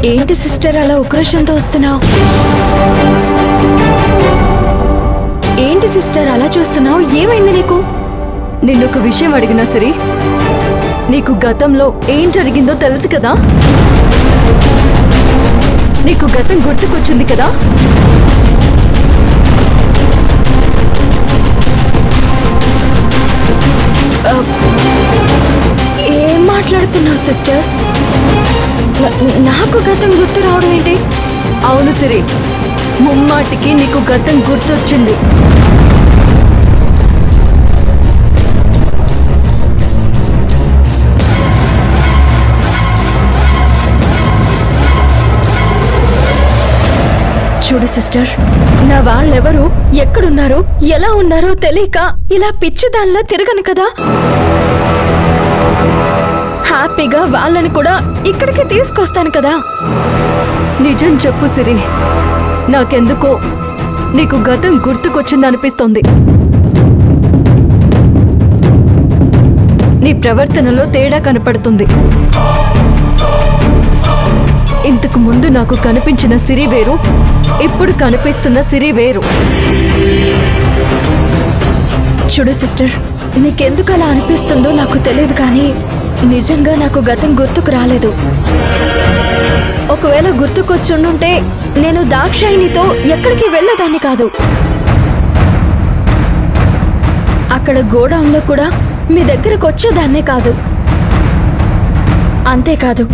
ఏంటి సిస్టర్ అలా ఉక్రోషంతో వస్తున్నావు? ఏంటి సిస్టర్ అలా చూస్తున్నావు? ఏమైంది నీకు? నిన్నొక విషయం అడిగినా సరే నీకు గతంలో ఏం జరిగిందో తెలుసు కదా? నీకు గతం గుర్తుకొచ్చింది కదా? ఏం మాట్లాడుతున్నావు సిస్టర్? నాకు గతం గుర్తు రావడం ఏంటి? అవును సిరి, ముమ్మాటికి నీకు గతం గుర్తొచ్చింది. చూడు సిస్టర్, నా వాళ్ళెవరు, ఎక్కడున్నారో, ఎలా ఉన్నారో తెలియక ఇలా పిచ్చిదానిలా తిరగను కదా. హ్యాపీగా వాళ్ళని కూడా ఇక్కడికి తీసుకొస్తాను కదా. నిజం చెప్పు సిరి, నాకెందుకో నీకు గతం గుర్తుకొచ్చిందనిపిస్తోంది. నీ ప్రవర్తనలో తేడా కనపడుతుంది. ఇంతకు ముందు నాకు కనిపించిన సిరి వేరు, ఇప్పుడు కనిపిస్తున్న సిరి వేరు. చూడు సిస్టర్, నీకెందుకు అలా అనిపిస్తుందో నాకు తెలియదు, కానీ నిజంగా నాకు గతం గుర్తుకు రాలేదు. ఒకవేళ గుర్తుకొచ్చుండుంటే నేను దాక్షాయినితో ఎక్కడికి వెళ్ళేదాన్ని కాదు. అక్కడ గోడౌన్లో కూడా మీ దగ్గరకు వచ్చేదాన్నే కాదు. అంతేకాదు,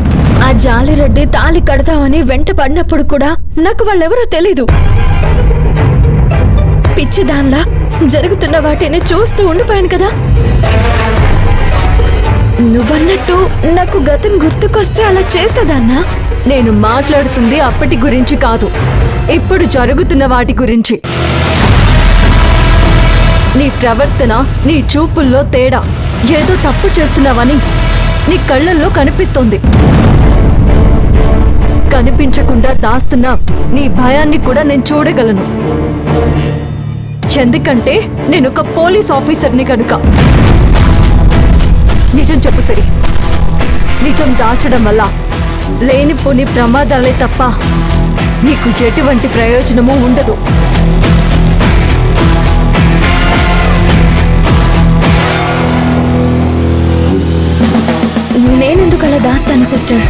ఆ జాలిరెడ్డి తాళి కడతామని వెంట పడినప్పుడు కూడా నాకు వాళ్ళెవరో తెలీదు. పిచ్చిదాన్లా జరుగుతున్న వాటిని చూస్తూ ఉండిపోయాను కదా. నువ్వన్నట్టు నాకు గతం గుర్తుకొస్తే అలా చేసేదాన్నా? నేను మాట్లాడుతుంది అప్పటి గురించి కాదు, ఇప్పుడు జరుగుతున్న వాటి గురించి. నీ ప్రవర్తన, నీ చూపుల్లో తేడా, ఏదో తప్పు చేస్తున్నావని నీ కళ్ళల్లో కనిపిస్తోంది. కనిపించకుండా దాస్తున్న నీ భయాన్ని కూడా నేను చూడగలను. ఎందుకంటే నేనొక పోలీస్ ఆఫీసర్ని కనుక. నిజం చెప్పు సరి, నిజం దాచడం వల్ల లేనిపోని ప్రమాదాలే తప్ప నీకు ఎటువంటి ప్రయోజనమూ ఉండదు. నేనెందుకు అలా దాస్తాను సిస్టర్?